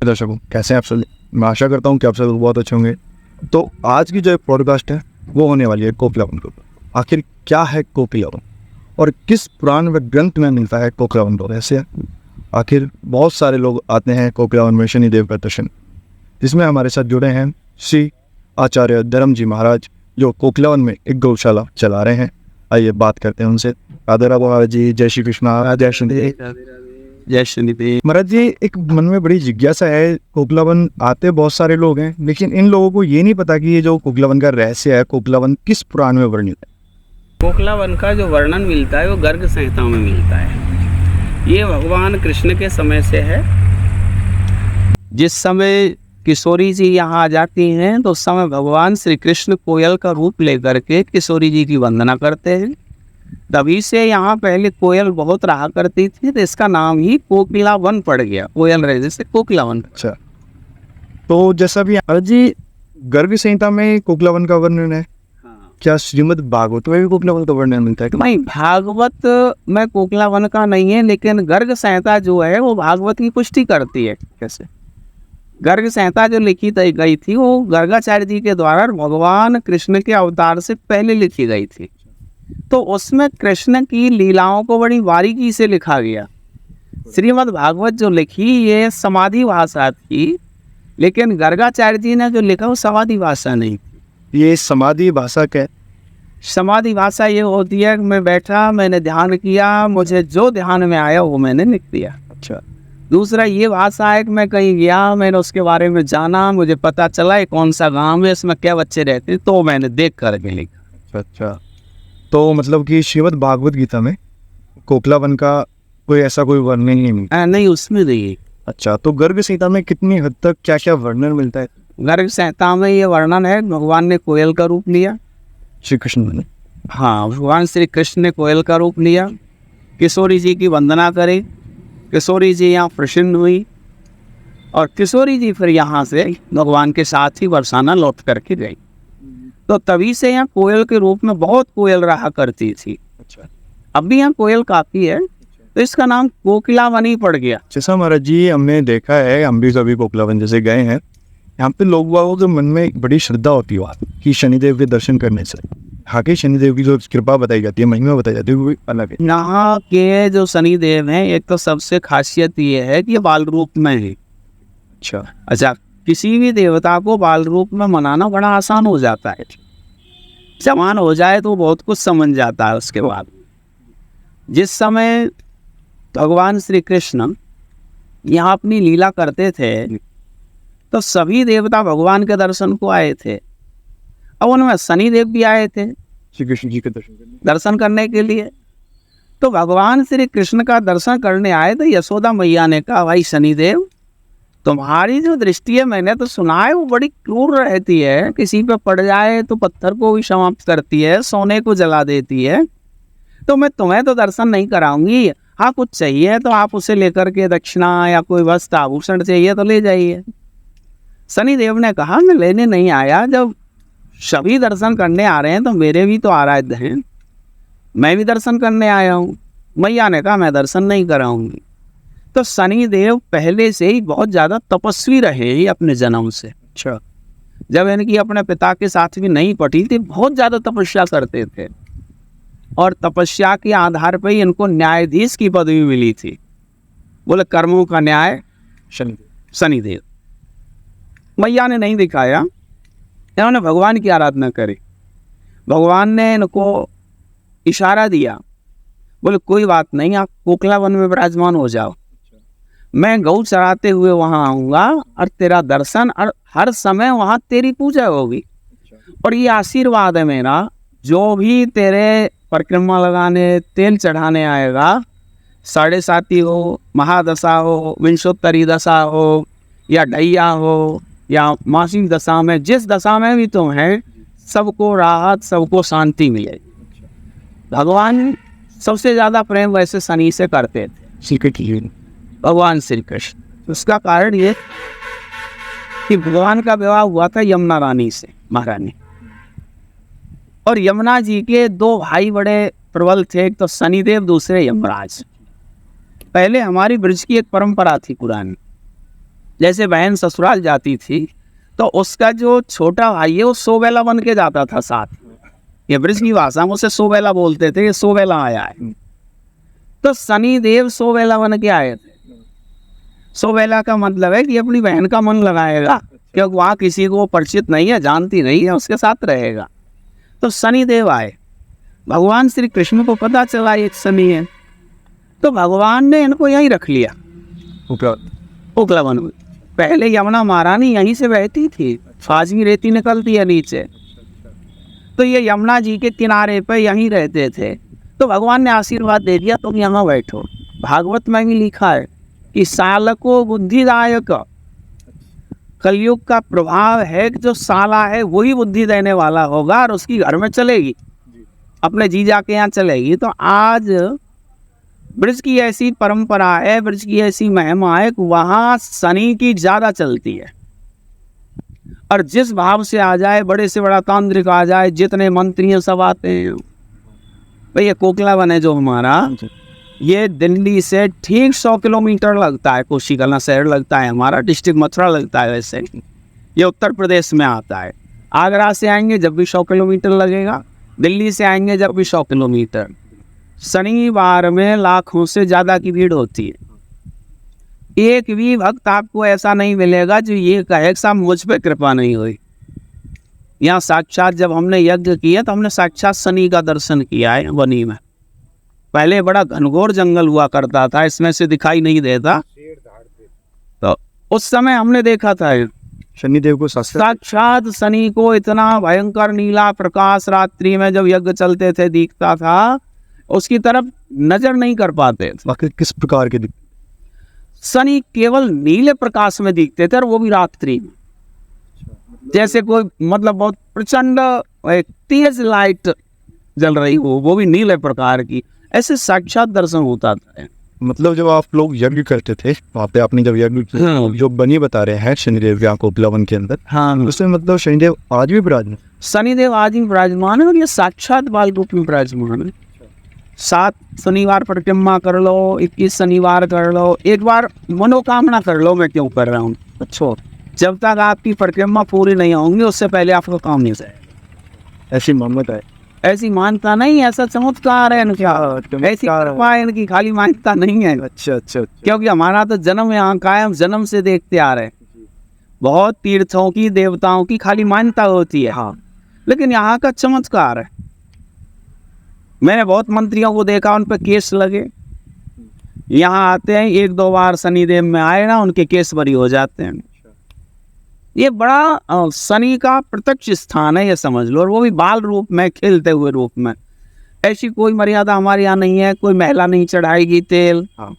दर्शकों, कैसे हैं आप सभी। मैं आशा करता हूँ कि आप सब लोग बहुत अच्छे होंगे। तो आज की जो पॉडकास्ट है वो होने वाली है कोकिलावन के ऊपर। आखिर क्या है कोकिलावन और किस पुराण व ग्रंथ में मिलता है कोकिलावन का रहस्य। आखिर बहुत सारे लोग आते हैं कोकिलावन में शनिदेव का दर्शन, जिसमें हमारे साथ जुड़े हैं श्री आचार्य धर्म जी महाराज, जो कोकिलावन में एक गौशाला चला रहे हैं। आइए बात करते हैं उनसे। राधे राधे महाराज जी, जय श्री कृष्णा, जय शनिदेव। जय शनिदेव। महाराज जी, एक मन में बड़ी जिज्ञासा है। कोकिलावन आते बहुत सारे लोग हैं, लेकिन इन लोगों को ये नहीं पता कि ये जो कोकिलावन का रहस्य है, कोकिलावन किस पुराण में वर्णित है। कोकिलावन का जो वर्णन मिलता है वो गर्ग संहिता में मिलता है। ये भगवान कृष्ण के समय से है। जिस समय किशोरी जी यहाँ आ जाती हैं तो उस समय भगवान श्री कृष्ण कोयल का रूप लेकर के किशोरी जी की वंदना करते हैं। तभी से यहाँ पहले कोयल बहुत रहा करती थी, तो इसका नाम ही कोकिलावन पड़ गया। कोयल रहे जैसे कोकिलावन। अच्छा, तो जैसा भी जी गर्ग संहिता में कोकिलावन का वर्णन है, क्या श्रीमद् भागवत में भी कोकिलावन का वर्णन मिलता है? नहीं, भागवत में कोकिलावन का नहीं है, लेकिन गर्ग संहिता जो है वो भागवत की पुष्टि करती है। कैसे? गर्ग संहिता जो लिखी गई थी वो गर्गाचार्य जी के द्वारा भगवान कृष्ण के अवतार से पहले लिखी गई थी। तो उसमें कृष्ण की लीलाओं को बड़ी बारीकी से लिखा गया। श्रीमद् भागवत जो लिखी ये समाधि भाषा थी, लेकिन गर्गाचार्य जी ने जो लिखा वो समाधि भाषा नहीं थी। ये समाधि भाषा क्या है? समाधि भाषा ये होती है कि मैं बैठा, मैंने ध्यान किया, मुझे जो ध्यान में आया वो मैंने लिख दिया। अच्छा। दूसरा ये भाषा है कि मैं कहीं गया, मैंने उसके बारे में जाना, मुझे पता चला ये कौन सा गांव है, इसमें क्या बच्चे रहते हैं, तो मैंने देख करके लिखा। अच्छा, तो मतलब कि श्रीमद् भागवत गीता में कोकिलावन का कोई ऐसा कोई वर्णन नहीं मिलता? नहीं, उसमें नहीं। अच्छा, तो गर्ग संहिता में कितनी हद तक क्या क्या वर्णन मिलता है? गर्ग संहिता में ये वर्णन है भगवान ने कोयल का रूप लिया। श्री कृष्ण ने? हाँ, भगवान श्री कृष्ण ने कोयल का रूप लिया, किशोरी जी की वंदना करे, किशोरी जी यहाँ प्रसन्न हुई और किशोरी जी फिर यहाँ से भगवान के साथ ही बरसाना लौट करके गई। तो तभी से यहाँ कोयल के रूप में बहुत कोयल रहा करती थी। अच्छा, अब भी यहाँ कोयल काफी है, तो इसका नाम कोकिलावन ही पड़ गया। जैसा महाराज जी हमने देखा है, हम भी कभी कोकिलावन जैसे गए हैं, यहाँ पे लोग वालों के मन में एक बड़ी श्रद्धा होती है कि शनिदेव के दर्शन करने से। हाँ, के शनिदेव की जो कृपा बताई जाती है, महिमा बताई जाती है, वो भी अलग है। यहाँ के जो शनिदेव हैं, एक तो सबसे खासियत ये है कि ये बाल रूप में है। अच्छा, किसी भी देवता को बाल रूप में मनाना बड़ा आसान हो जाता है। समान हो जाए तो बहुत कुछ समझ जाता है। उसके बाद जिस समय भगवान श्री कृष्ण यहाँ अपनी लीला करते थे तो सभी देवता भगवान के दर्शन को आए थे। अब उनमें शनिदेव भी आए थे श्री कृष्ण जी के दर्शन करने के लिए। तो भगवान श्री कृष्ण का दर्शन करने आए तो यशोदा मैया ने कहा, भाई शनिदेव, तुम्हारी जो दृष्टि है, मैंने तो सुना है वो बड़ी क्रूर रहती है, किसी पे पड़ जाए तो पत्थर को भी समाप्त करती है, सोने को जला देती है। तो मैं तुम्हें तो दर्शन नहीं कराऊंगी। हाँ, कुछ चाहिए तो आप उसे लेकर के दक्षिणा या कोई वस्त्र आभूषण चाहिए तो ले जाइए। शनिदेव ने कहा, मैं लेने नहीं आया, जब सभी दर्शन करने आ रहे हैं तो मेरे भी तो आराध्य हैं, मैं भी दर्शन करने आया हूँ। मैया ने कहा, मैं दर्शन नहीं कराऊंगी। तो शनिदेव पहले से ही बहुत ज़्यादा तपस्वी रहे ही अपने जन्म से। अच्छा, जब इनकी अपने पिता के साथ भी नहीं पटी थी, बहुत ज़्यादा तपस्या करते थे और तपस्या के आधार पर ही इनको न्यायाधीश की पदवी मिली थी। बोले कर्मों का न्याय शनिदेव। मैया ने नहीं दिखाया, इन्होंने भगवान की आराधना करी। भगवान ने इनको इशारा दिया, बोले कोई बात नहीं, आप कोकिलावन में विराजमान हो जाओ, मैं गौ चराते हुए वहाँ आऊँगा और तेरा दर्शन और हर समय वहाँ तेरी पूजा होगी। और ये आशीर्वाद है मेरा, जो भी तेरे परिक्रमा लगाने, तेल चढ़ाने आएगा, 7.5 हो, महादशा हो, विंशोत्तरी दशा हो या ढैया हो या मासिक दशा में, जिस दशा में भी तुम है, सबको राहत, सबको शांति मिलेगी। भगवान सबसे ज़्यादा प्रेम वैसे शनि से करते थे, श्री कृष्ण, भगवान श्री कृष्ण। उसका कारण ये कि भगवान का विवाह हुआ था यमुना रानी से, महारानी। और यमुना जी के 2 भाई बड़े प्रबल थे, एक तो शनिदेव, दूसरे यमराज। पहले हमारी ब्रज की एक परंपरा थी पुरानी जैसे बहन ससुराल जाती थी तो उसका जो छोटा भाई है वो सोबेला बन के जाता था साथ में। ये ब्रज की भाषा में उसे सोबेला बोलते थे, ये सोबेला आया है। तो शनि देव सोबेला बन के आए थे। सोबेला का मतलब है कि अपनी बहन का मन लगाएगा, क्योंकि वहाँ किसी को परिचित नहीं है, जानती नहीं है, उसके साथ रहेगा। तो शनि देव आए, भगवान श्री कृष्ण को पता चला एक शनि है, तो भगवान ने इनको यहीं रख लिया उपलावन में। पहले यमुना महारानी यहीं से बहती थी, फाजमी रेती निकलती है नीचे, तो ये यमुना जी के किनारे पे यहीं रहते थे। तो भगवान ने आशीर्वाद दे दिया तुम यहाँ बैठो। भागवत में भी लिखा है कि सालको बुद्धिदायक, कलयुग का प्रभाव है कि जो साला है वही बुद्धि देने वाला होगा और उसकी घर में चलेगी, अपने जीजा के यहाँ चलेगी। तो आज ब्रज की ऐसी परंपरा है, ब्रज की ऐसी महिमा है कि वहाँ शनि की ज़्यादा चलती है। और जिस भाव से आ जाए, बड़े से बड़ा तांत्रिक आ जाए, जितने मंत्री सब आते हैं। भैया कोकलावन है जो हमारा, ये दिल्ली से ठीक 100 किलोमीटर लगता है, कोशीकला शहर लगता है हमारा, डिस्ट्रिक्ट मथुरा लगता है। वैसे ये उत्तर प्रदेश में आता है। आगरा से आएंगे जब भी 100 किलोमीटर लगेगा, दिल्ली से आएंगे जब भी 100 किलोमीटर। शनिवार में लाखों से ज़्यादा की भीड़ होती है। एक भी भक्त आपको ऐसा नहीं मिलेगा जो ये कहे कि साहब मुझ पे कृपा नहीं हुई। यहाँ साक्षात जब हमने यज्ञ किया तो हमने साक्षात शनि का दर्शन किया है वनी में। पहले बड़ा घनघोर जंगल हुआ करता था, इसमें से दिखाई नहीं देता, तो उस समय हमने देखा था शनिदेव को साक्षात शनि को। इतना भयंकर नीला प्रकाश रात्रि में जब यज्ञ चलते थे दिखता था, उसकी तरफ नजर नहीं कर पाते। बाकी किस प्रकार के शनि केवल नीले प्रकाश में दिखते थे, और वो भी रात्रि में, जैसे कोई मतलब बहुत प्रचंड तेज लाइट जल रही हो, वो भी नीले प्रकार की, ऐसे साक्षात दर्शन होता था। मतलब जब आप लोग यज्ञ करते थे वहाँ पे, आपने जब यज्ञ जो बनी बता रहे हैं शनिदेव यहाँ कोपलावन के अंदर, हाँ, उसमें मतलब शनिदेव आज भी विराजमान? शनिदेव आज भी विराजमान है, और ये साक्षात बाल रूप में विराजमान है। 7 शनिवार परिक्रमा कर लो, 21 शनिवार कर लो, एक बार मनोकामना कर लो। मैं क्यों कर रहा हूँ? अच्छा, जब तक आपकी परिक्रमा पूरी नहीं होंगी उससे पहले आपका काम नहीं जाएगा। ऐसी मान्यता है? ऐसी मानता नहीं, ऐसा चमत्कार है इनका, ऐसी कृपा है इनकी, खाली मानता नहीं है। अच्छा। क्योंकि हमारा तो जन्म यहाँ का है, हम जन्म से देखते आ रहे हैं। बहुत तीर्थों की, देवताओं की खाली मान्यता होती है, हाँ, लेकिन यहाँ का चमत्कार है। मैंने बहुत मंत्रियों को देखा, उन पर केस लगे, यहाँ आते हैं 1-2 बार शनिदेव में आए ना, उनके केस बरी हो जाते हैं। ये बड़ा शनि का प्रत्यक्ष स्थान है, ये समझ लो, और वो भी बाल रूप में, खिलते हुए रूप में। ऐसी कोई मर्यादा हमारे यहाँ नहीं है, कोई महिला नहीं चढ़ाएगी तेल, हाँ,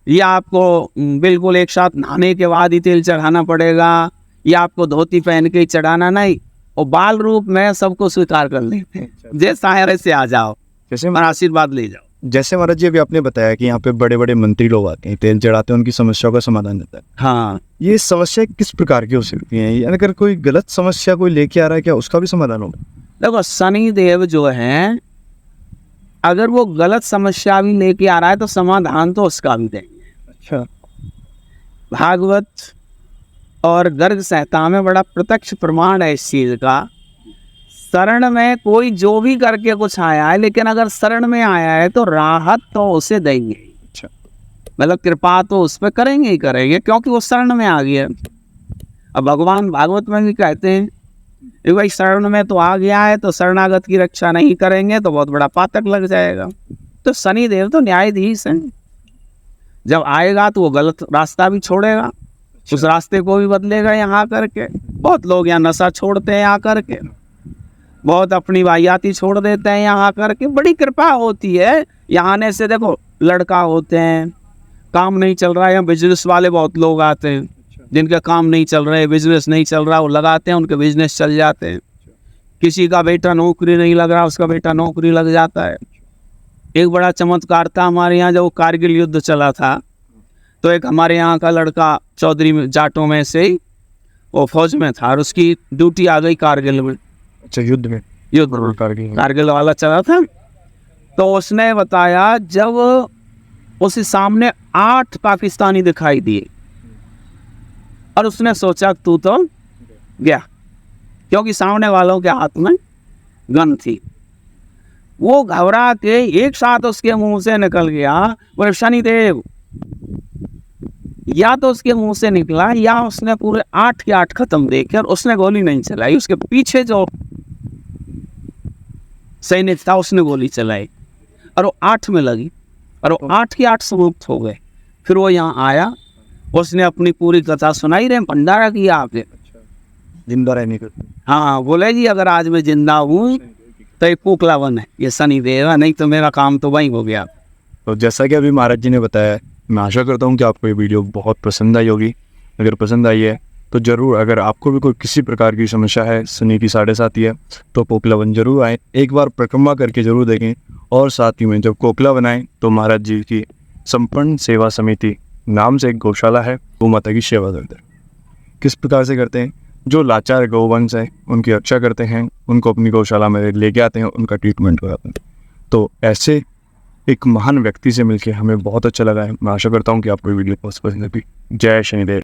या आपको बिल्कुल एक साथ नहाने के बाद ही तेल चढ़ाना पड़ेगा, या आपको धोती पहन के ही चढ़ाना नहीं, और बाल रूप में सबको स्वीकार कर लेते हैं। जैसा है वैसे आ जाओ, जैसे हमारा आशीर्वाद ले जाओ। जैसे महाराज जी अभी आपने बताया कि यहाँ पे बड़े बड़े मंत्री लोग आते हैं, तेल चढ़ाते हैं, उनकी समस्याओं का समाधान देता है। हाँ, ये समस्या किस प्रकार की हो सकती है? यानी अगर कोई गलत समस्या कोई लेके आ रहा है, क्या उसका भी समाधान होगा? देखो, शनि देव जो है, अगर वो गलत समस्या भी लेके आ रहा है तो समाधान तो उसका भी देंगे। अच्छा, भागवत और गर्ग संहिता में बड़ा प्रत्यक्ष प्रमाण है इस चीज का। शरण में कोई जो भी करके कुछ आया है, लेकिन अगर शरण में आया है तो राहत तो उसे देंगे। अच्छा, मतलब कृपा तो उस पर करेंगे ही करेंगे, क्योंकि वो शरण में आ गया। अब भगवान भागवत में भी कहते हैं कि भाई शरण में तो आ गया है, तो शरणागत की रक्षा नहीं करेंगे तो बहुत बड़ा पातक लग जाएगा। तो शनिदेव तो न्यायाधीश हैं, जब आएगा तो वो गलत रास्ता भी छोड़ेगा, उस रास्ते को भी बदलेगा। यहाँ करके बहुत लोग यहाँ नशा छोड़ते हैं, यहाँ करके बहुत अपनी वाहियाती छोड़ देते हैं, यहाँ करके बड़ी कृपा होती है। यहाँ आने से देखो, लड़का होते हैं, काम नहीं चल रहा है, यहाँ बिजनेस वाले बहुत लोग आते हैं, जिनका काम नहीं चल रहा है, बिजनेस नहीं चल रहा, वो लगाते हैं, उनके बिजनेस चल जाते हैं। किसी का बेटा नौकरी नहीं लग रहा, उसका बेटा नौकरी लग जाता है। एक बड़ा चमत्कार था हमारे यहाँ, जब कारगिल युद्ध चला था, तो एक हमारे यहाँ का लड़का चौधरी जाटों में से ही वो फौज में था, और उसकी ड्यूटी आ गई कारगिल में। अच्छा, युद्ध में? युद्ध कारगिल वाला चला था। तो उसने बताया, जब उसे सामने 8 पाकिस्तानी दिखाई दिए, और उसने सोचा तू तो गया, क्योंकि सामने वालों के हाथ में गन थी। वो घबरा के एक साथ उसके मुंह से निकल गया, बोले शनिदेव। या तो उसके मुंह से निकला या उसने पूरे 8 के 8 खत्म देखे और उसने गोली नहीं चलाई। उसके पीछे जो सैनिक था उसने गोली चलाई और वो 8 में लगी और वो 8 के 8 समाप्त हो गए। फिर वो यहाँ आया, उसने अपनी पूरी कथा सुनाई, रे भंडारा किया आपने। जिंदा रहने का। हाँ, बोले जी अगर आज मैं जिंदा हूँ तो ये कोकलावन है, ये शनिदेव है, नहीं तो मेरा काम तो वहीं हो गया। तो जैसा कि अभी महाराज जी ने बताया, मैं आशा करता हूँ कि आपको ये वीडियो बहुत पसंद आई होगी। अगर पसंद आई है तो ज़रूर, अगर आपको भी कोई किसी प्रकार की समस्या है, शनि की 7.5 है, तो कोकलावन जरूर आएँ, एक बार परिक्रमा करके जरूर देखें। और साथ ही में जब कोकलावन आएँ तो महाराज जी की संपन्न सेवा समिति नाम से एक गौशाला है, गौ माता की सेवा करते हैं। किस प्रकार से करते हैं? जो लाचार गौवंश है उनकी रक्षा करते हैं, उनको अपनी गौशाला में लेके आते हैं, उनका ट्रीटमेंट कराते हैं। तो ऐसे एक महान व्यक्ति से मिलकर हमें बहुत अच्छा लगा है। मैं आशा करता हूँ कि आपको ये वीडियो बहुत पसंद आई। जय शनिदेव।